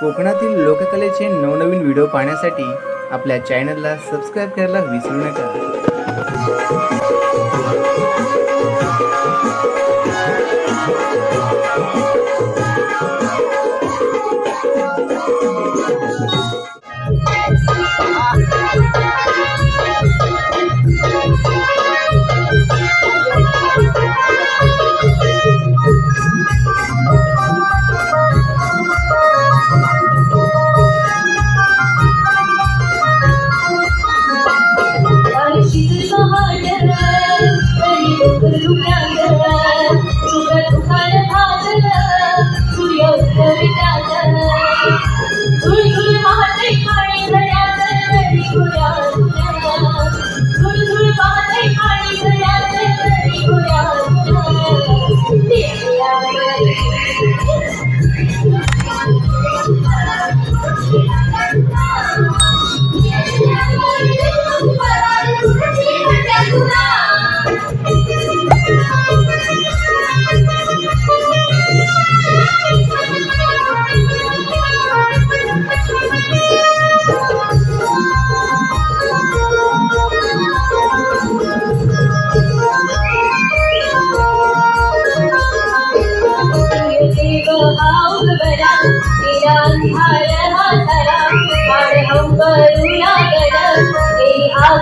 कोकणातील लोककलेचे नवनवीन व्हिडिओ पाहण्यासाठी आपल्या चॅनलला सबस्क्राईब करायला विसरू नका.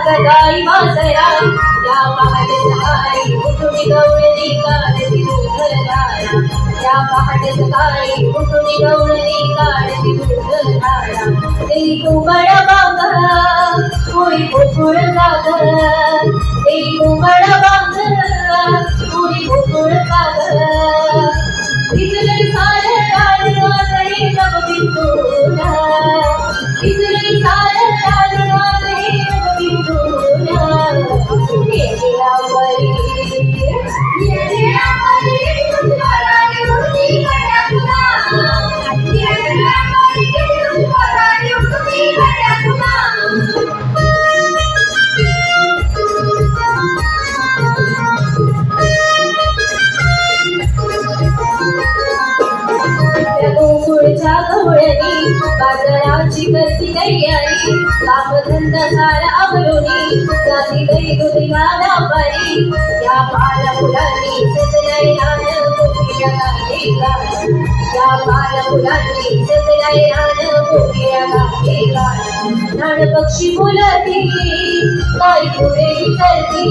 सकाळी वासरा या पहाटे सकाळी उठून गवळणी काढती दूधधारा या पहाटे सकाळी उठून गवळणी काढती दूधधारा तेरी कुंबळ बांगला पुरी गोकुळ सागर तेरी कुंबळ बांगला पुरी गोकुळ सागर इथले सारे राजवाडे सब बिंदूला इथले सारे राजवाडे बाजाराची करती तयारी कामधंदा सारा आवरोनी जाती गई दुनिया व्यापारी या पाला फुलांनी सजलाय रान कोकिळा गाते गाणं या पाला फुलांनी सजलाय रान कोकिळा गाते गाणं नाड पक्षी बोलती काही पुढे विचारती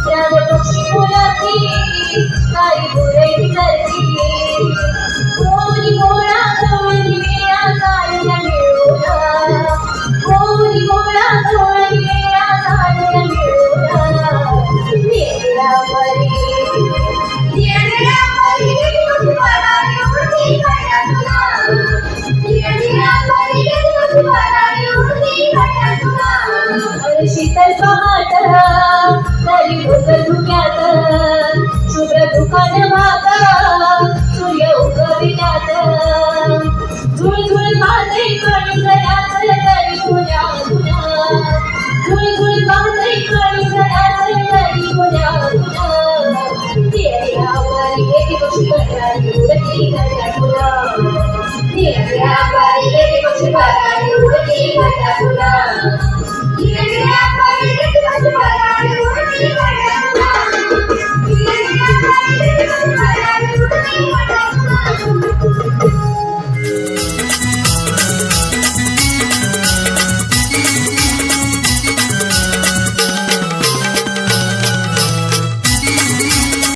नाड पक्षी बोलती काही पुढे विचारती कोणी कोणा कोणी मेळा काढला मिळवला कोणी कोणा कोणी मेळा काढला मिळवला नेरळा परी तुझी उडती काढ्या तुला नेरळा परी उडती काढ्या तुला शीतल पहाट तरी डोकं धुक्यात शुभ्र दुकान भागा सूर्य उगविल्यात झुळझुळ वाजते कणी गळ्यात तरी तुझ्या तुझ्या झुळझुळ वाजते कणी गळ्यात तरी तुझ्या तुझ्या तेऱ्यावरी एक पक्षी करारी उडती गळ्या तुला तेऱ्यावरी एक पक्षी करारी उडती गळ्या तुला